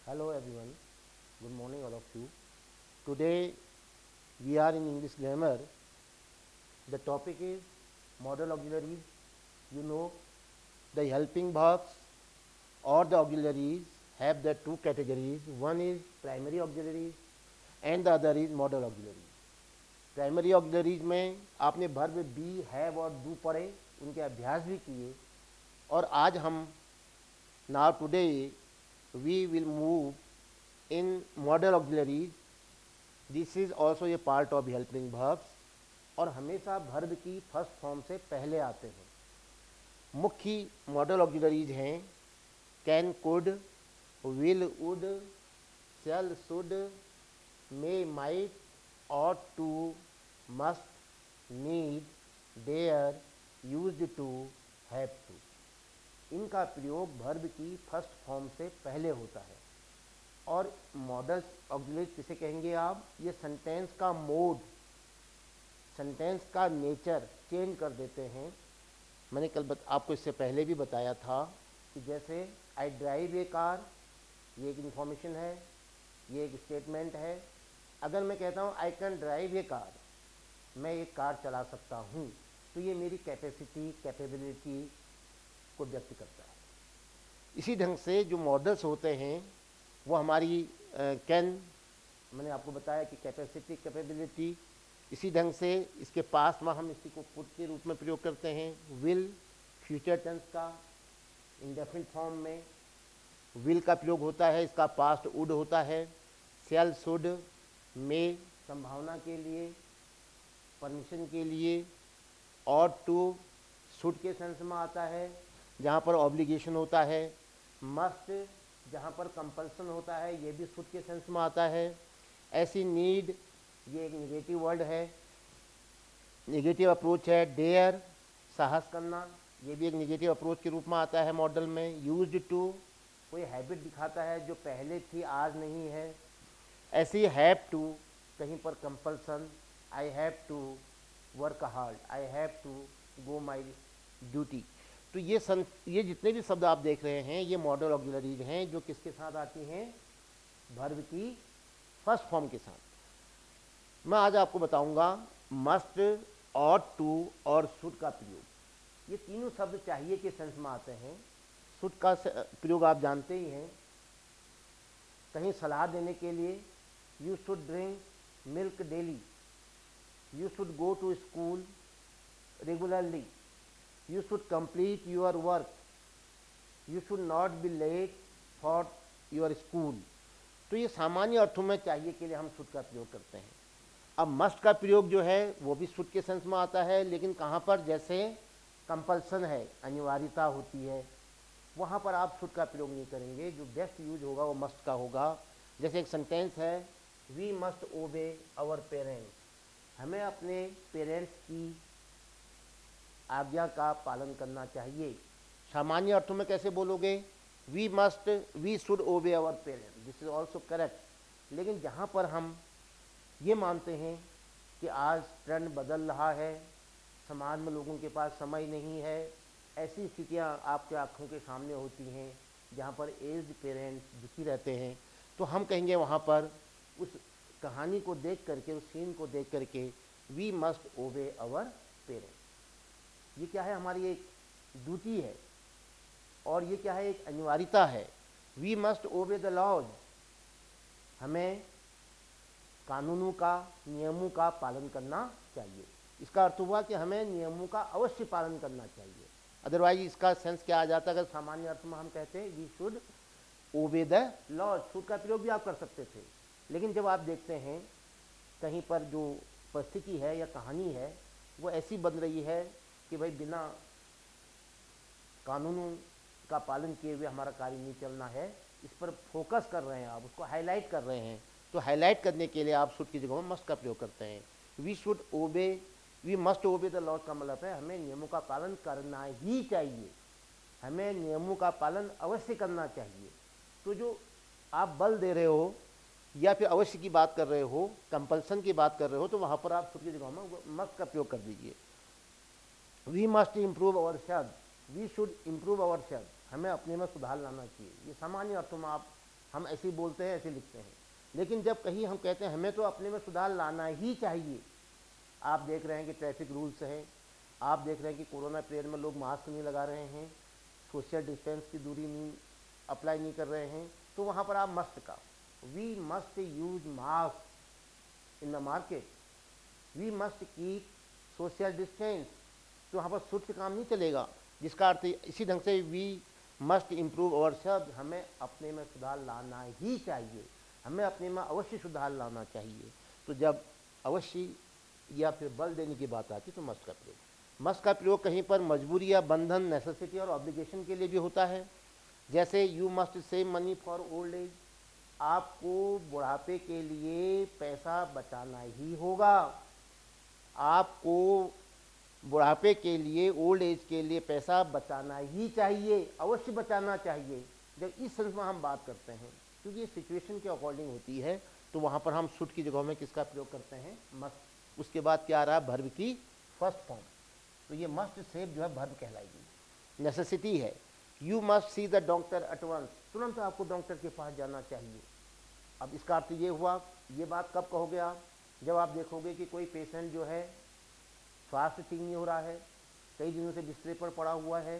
Hello everyone, good morning all of you. Today we are in English grammar. The topic is modal auxiliaries. You know the helping verbs or the auxiliaries have the two categories. One is primary auxiliaries and the other is modal auxiliaries. Primary auxiliaries में आपने verb be have और do पढ़े, उनके अभ्यास भी किए और आज हम now today we will move in modal auxiliaries. This is also a part of helping verbs और हमेशा वर्ब की फर्स्ट फॉर्म से पहले आते हैं. मुख्य मॉडल ऑक्सिलरीज हैं can, could, will, would, shall, should, may, might, ought to, must, need, dare, used to, have to. इनका प्रयोग वर्ब की फर्स्ट फॉर्म से पहले होता है. और मॉडल ऑक्सिलरी किसे कहेंगे आप? ये सेंटेंस का मोड, सेंटेंस का नेचर चेंज कर देते हैं. मैंने कल आपको इससे पहले भी बताया था कि जैसे आई ड्राइव ए कार, ये एक इन्फॉर्मेशन है, ये एक स्टेटमेंट है. अगर मैं कहता हूँ I can drive A car, मैं एक कार चला सकता हूँ, तो ये मेरी कैपेसिटी, कैपेबिलिटी को व्यक्त करता है. इसी ढंग से जो मॉडल्स होते हैं वो हमारी कैन, मैंने आपको बताया कि कैपेसिटी, कैपेबिलिटी. इसी ढंग से इसके पास में हम इसी को कुड के रूप में प्रयोग करते हैं. विल फ्यूचर टेंस का इंडेफिनिट फॉर्म में विल का प्रयोग होता है, इसका पास्ट वुड होता है. शैल, शुड, में संभावना के लिए, परमिशन के लिए. और टू शुड के सेंस में आता है जहाँ पर ऑब्लिगेशन होता है. मस्ट जहाँ पर कंपल्सन होता है, ये भी शुड के सेंस में आता है. ऐसी नीड, ये एक निगेटिव वर्ड है, निगेटिव अप्रोच है. डेयर साहस करना, ये भी एक निगेटिव अप्रोच के रूप में आता है मॉडल में. यूज्ड टू कोई हैबिट दिखाता है जो पहले थी आज नहीं है. ऐसे हैव टू कहीं पर compulsion, I have to work hard, I have to go my duty. तो ये जितने भी शब्द आप देख रहे हैं ये मॉडल ऑक्सिलरीज हैं जो किसके साथ आती हैं? वर्ब की फर्स्ट फॉर्म के साथ. मैं आज आपको बताऊंगा मस्ट, ऑट टू और शुड का प्रयोग. ये तीनों शब्द चाहिए के सेंस में आते हैं. शुड का प्रयोग आप जानते ही हैं, कहीं सलाह देने के लिए. You should drink milk daily. You should go to school regularly. You should complete your work. You should not be late for your school. तो ये सामान्य अर्थों में चाहिए के लिए हम शुड का प्रयोग करते हैं. अब मस्ट का प्रयोग जो है वो भी शुड के सेंस में आता है, लेकिन कहाँ पर? जैसे कंपल्सन है, अनिवार्यता होती है, वहाँ पर आप शुड का प्रयोग नहीं करेंगे. जो बेस्ट यूज होगा वो मस्ट का होगा. जैसे एक सेंटेंस है, we must obey our parents, हमें अपने पेरेंट्स की आज्ञा का पालन करना चाहिए. सामान्य अर्थों में कैसे बोलोगे? We should obey our parents, this is also correct. लेकिन जहाँ पर हम ये मानते हैं कि आज ट्रेंड बदल रहा है, समाज में लोगों के पास समय नहीं है, ऐसी स्थितियाँ आपके आँखों के सामने होती हैं जहाँ पर एज्ड पेरेंट्स दुखी रहते हैं, तो हम कहेंगे वहाँ पर उस कहानी को देख करके, उस सीन को देख करके, we must obey our parents. ये क्या है? हमारी एक ड्यूटी है और ये क्या है? एक अनिवार्यता है. We must obey the laws, हमें कानूनों का, नियमों का पालन करना चाहिए. इसका अर्थ हुआ कि हमें नियमों का अवश्य पालन करना चाहिए. अदरवाइज इसका सेंस क्या आ जाता है? अगर सामान्य अर्थ में हम कहते हैं we should obey the laws, should का प्रयोग भी आप कर सकते थे. लेकिन जब आप देखते हैं कहीं पर जो परिस्थिति है या कहानी है वो ऐसी बन रही है कि भाई बिना कानूनों का पालन किए हुए हमारा कार्य नहीं चलना है, इस पर फोकस कर रहे हैं आप, उसको हाईलाइट कर रहे हैं, तो हाईलाइट करने के लिए आप शुड की जगह में मस्ट का प्रयोग करते हैं. We should obey, we must obey the laws का मतलब है हमें नियमों का पालन करना ही चाहिए, हमें नियमों का पालन अवश्य करना चाहिए. तो जो आप बल दे रहे हो या फिर अवश्य की बात कर रहे हो, कंपल्सन की बात कर रहे हो, तो वहाँ पर आप शुड की जगह में मस्ट का प्रयोग कर दीजिए. We must improve our self, we should improve our self, हमें अपने में सुधार लाना चाहिए. ये सामान्य अर्थों में आप हम ऐसे ही बोलते हैं, ऐसे लिखते हैं। लेकिन जब कहीं हम कहते हैं हमें तो अपने में सुधार लाना ही चाहिए, आप देख रहे हैं कि ट्रैफिक रूल्स हैं, आप देख रहे हैं कि कोरोना पीरियड में लोग मास्क नहीं लगा रहे हैं, सोशल डिस्टेंस की दूरी नहीं अप्लाई नहीं कर रहे हैं, तो वहाँ पर आप मस्ट का, we must use mask in the market, we must keep social distance, तो वहाँ पर शुड से काम नहीं चलेगा, जिसका अर्थ इसी ढंग से we must improve our self, हमें अपने में सुधार लाना ही चाहिए, हमें अपने में अवश्य सुधार लाना चाहिए। तो जब अवश्य या फिर बल देने की बात आती तो मस्ट का प्रयोग, मस्ट का प्रयोग कहीं पर मजबूरी या बंधन, नेसेसिटी और ऑब्लिगेशन के लिए भी होता है। जैसे you must save money for old age, आपको बुढ़ापे के लिए पैसा बचाना ही होगा, आपको बुढ़ापे के लिए, ओल्ड एज के लिए पैसा बचाना ही चाहिए, अवश्य बचाना चाहिए। जब इस सेंस में हम बात करते हैं, क्योंकि ये सिचुएशन के अकॉर्डिंग होती है, तो वहाँ पर हम शुड की जगह में किसका प्रयोग करते हैं, मस्ट। उसके बाद क्या आ रहा है, वर्ब की फर्स्ट फॉर्म, तो ये मस्ट सेव जो है वर्ब कहलाएगी। नेसेसिटी है, you must see the doctor at once, तुरंत आपको डॉक्टर के पास जाना चाहिए। अब इसका अर्थ ये हुआ, ये बात कब कहोगे आप, जब आप देखोगे कि कोई पेशेंट जो है स्वास्थ्य ठीक नहीं हो रहा है, कई दिनों से बिस्तर पर पड़ा हुआ है,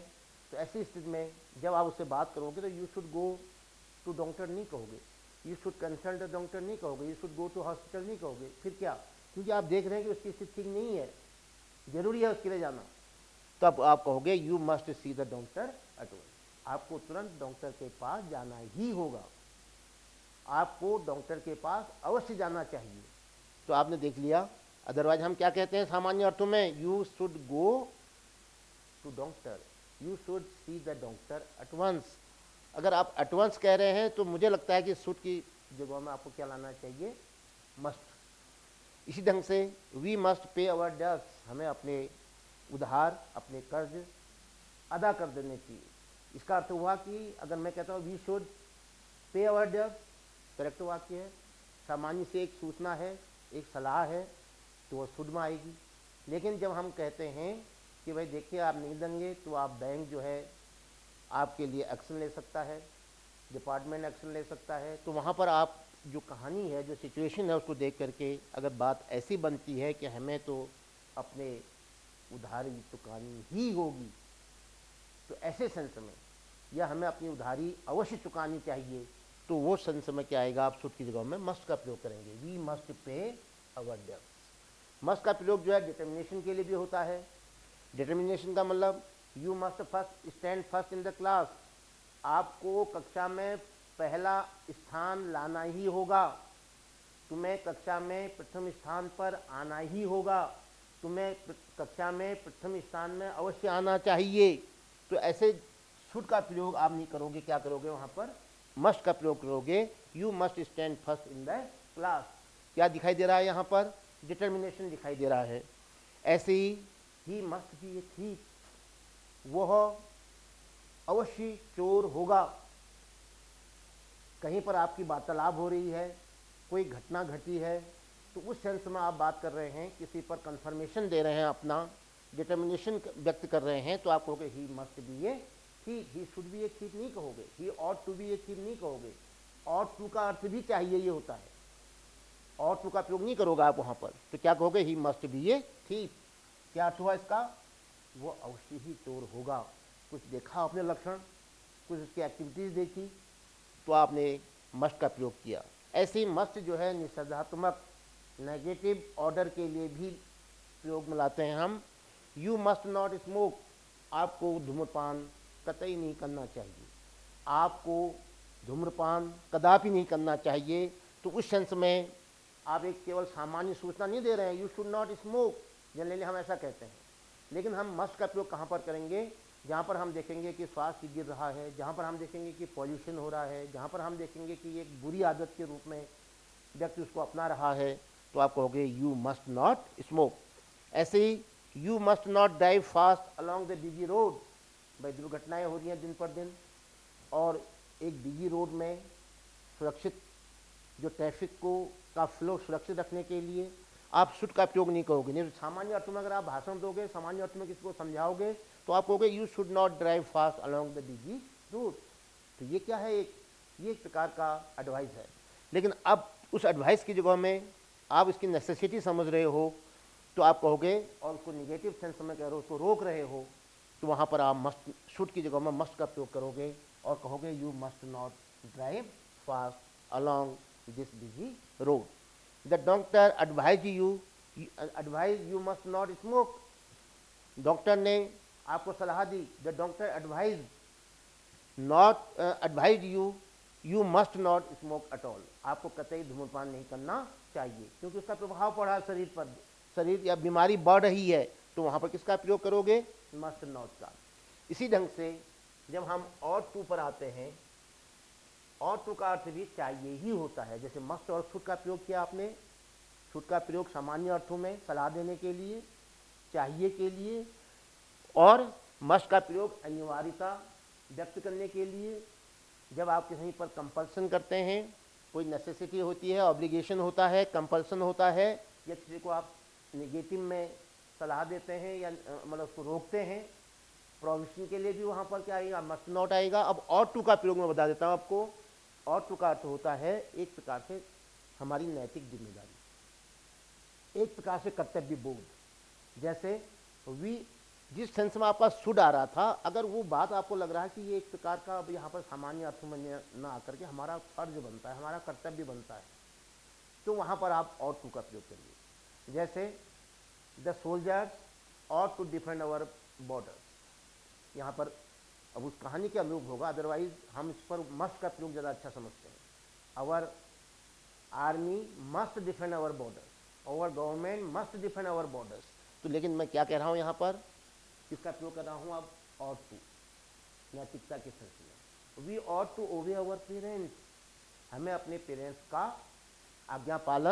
तो ऐसी स्थिति में जब आप उससे बात करोगे तो you should go to doctor नहीं कहोगे, you should consult the doctor नहीं कहोगे, you should go to hospital नहीं कहोगे। फिर क्या, क्योंकि आप देख रहे हैं कि उसकी स्थिति ठीक नहीं है, जरूरी है उसके लिए जाना, तो अब आप कहोगे you must see the doctor at once, आपको तुरंत डॉक्टर के पास जाना ही होगा, आपको डॉक्टर के पास अवश्य जाना चाहिए। तो आपने देख लिया। अदरवाइज हम क्या कहते हैं सामान्य अर्थों में, you should go to doctor, you should see the doctor at once. अगर आप एट वंस कह रहे हैं तो मुझे लगता है कि शुड की जगह में आपको क्या लाना चाहिए, मस्ट। इसी ढंग से we must pay our debts, हमें अपने उधार, अपने कर्ज अदा कर देने चाहिए। इसका अर्थ हुआ कि अगर मैं कहता हूँ we should pay our debts, correct वाक्य है, सामान्य से एक सूचना है, एक सलाह है, तो वह शुड में आएगी। लेकिन जब हम कहते हैं कि भाई देखिए आप नहीं देंगे तो आप बैंक जो है आपके लिए एक्शन ले सकता है, डिपार्टमेंट एक्शन ले सकता है, तो वहाँ पर आप जो कहानी है, जो सिचुएशन है, उसको देख करके अगर बात ऐसी बनती है कि हमें तो अपने उधारी चुकानी ही होगी, तो ऐसे सेंस में, या हमें अपनी उधारी अवश्य चुकानी चाहिए, तो वो सेंस में क्या आएगा, आप शुड की जगह में मस्ट का प्रयोग करेंगे, we must pay our debts. Must का प्रयोग जो है डिटर्मिनेशन के लिए भी होता है। डिटर्मिनेशन का मतलब you must first stand first in the class, आपको कक्षा में पहला स्थान लाना ही होगा, तुम्हें कक्षा में प्रथम स्थान पर आना ही होगा, तुम्हें कक्षा में प्रथम स्थान में अवश्य आना चाहिए। तो ऐसे शुड का प्रयोग आप नहीं करोगे, क्या करोगे, वहाँ पर मस्ट का प्रयोग करोगे, you must stand first in the class. क्या दिखाई दे रहा है यहाँ पर, डिटर्मिनेशन दिखाई दे रहा है। ऐसे ही मस्ट बी ए थीफ, वह अवश्य चोर होगा। कहीं पर आपकी वार्तालाप हो रही है, कोई घटना घटी है, तो उस सेंस में आप बात कर रहे हैं, किसी पर कंफर्मेशन दे रहे हैं, अपना डिटर्मिनेशन व्यक्त कर रहे हैं, तो आप कहोगे he must be a thief, he should be a thief नहीं कहोगे, he ought to be a thief नहीं कहोगे। ऑट टू का अर्थ भी चाहिए ये होता है, ऑट टू का प्रयोग नहीं करोगे आप वहाँ पर, तो क्या कहोगे, he must be a thief. क्या अर्थ हुआ इसका, वो अवश्य ही चोर होगा। कुछ देखा आपने लक्षण, कुछ उसकी एक्टिविटीज़ देखी, तो आपने मस्ट का प्रयोग किया। ऐसे ही मस्ट जो है निषेधात्मक, नेगेटिव ऑर्डर के लिए भी प्रयोग में लाते हैं हम। यू मस्ट नॉट स्मोक, आपको धूम्रपान कतई नहीं करना चाहिए, आपको धूम्रपान कदापि नहीं करना चाहिए। तो उस सेंस में आप एक केवल सामान्य सूचना नहीं दे रहे हैं, you should not smoke, generally हम ऐसा कहते हैं। लेकिन हम मस्ट का प्रयोग कहाँ पर करेंगे, जहाँ पर हम देखेंगे कि स्वास्थ्य गिर रहा है, जहाँ पर हम देखेंगे कि पॉल्यूशन हो रहा है, जहाँ पर हम देखेंगे कि एक बुरी आदत के रूप में व्यक्ति उसको अपना रहा है, तो आप कहोगे यू मस्ट नॉट स्मोक। ऐसे ही you must not drive fast along the busy road, भाई दुर्घटनाएं हो रही हैं दिन पर दिन, और एक बिजी रोड में सुरक्षित जो ट्रैफिक को का फ्लो सुरक्षित रखने के लिए आप शुड का प्रयोग नहीं करोगे। नहीं, सामान्य अर्थ में अगर आप भाषण दोगे, सामान्य अर्थ में किसी को समझाओगे, तो आप कहोगे you should not drive fast along the busy road. तो ये क्या है, एक ये एक प्रकार का एडवाइस है। लेकिन अब उस एडवाइस की जगह में आप इसकी नेसेसिटी समझ रहे हो तो आप कहोगे, और उसको निगेटिव सेंस में कह रहे हो, उसको रोक रहे हो, तो वहाँ पर आप मस्ट, शुड की जगह में मस्ट का प्रयोग करोगे और कहोगे you must not drive fast along this busy road. The doctor advise you must not smoke. Doctor ने आपको सलाह दी, the doctor advise you must not smoke at all. आपको कतई धूम्रपान नहीं करना चाहिए, क्योंकि उसका प्रभाव पड़ा शरीर पर, शरीर या बीमारी बढ़ रही है, तो वहाँ पर किसका प्रयोग करोगे? मस्ट नॉट का। इसी ढंग से जब हम और टू पर आते हैं, और टू का अर्थ भी चाहिए ही होता है। जैसे मस्ट और शुड का प्रयोग किया आपने, शुड का प्रयोग सामान्य अर्थों में सलाह देने के लिए, चाहिए के लिए, और मस्ट का प्रयोग अनिवार्यता व्यक्त करने के लिए। जब आप कहीं पर कंपल्सन करते हैं, कोई नेसेसिटी होती है, ऑब्लिगेशन होता है, कंपल्सन होता है, या किसी को आप नेगेटिव में सलाह देते हैं या मतलब उसको रोकते हैं, प्रोविजन के लिए भी वहाँ पर क्या आएगा? मस्ट नॉट आएगा। अब और टू का प्रयोग मैं बता देता हूँ आपको। और टू का अर्थ होता है एक प्रकार से हमारी नैतिक जिम्मेदारी, एक प्रकार से कर्तव्य बोध। जैसे वी, जिस सेंस में आपका शुड आ रहा था, अगर वो बात आपको लग रहा है कि ये एक प्रकार का अब यहाँ पर सामान्य अर्थों में न आकर के हमारा फर्ज बनता है, हमारा कर्तव्य बनता है, तो वहाँ पर आप और टू का प्रयोग करिए। जैसे द सोल्जर्स और टू डिफेंड अवर बॉर्डर। यहाँ पर अब उस कहानी के अनुरूप होगा, अदरवाइज हम इस पर मस्ट का प्रयोग ज़्यादा अच्छा समझते हैं। Our army must defend our border, our government must defend our borders. तो लेकिन मैं क्या कह रहा हूँ यहाँ पर, किसका प्रयोग कर रहा हूँ अब? और टू, नैतिकता के सिलसिले में। We ought to obey our parents, हमें अपने पेरेंट्स का आज्ञा पालन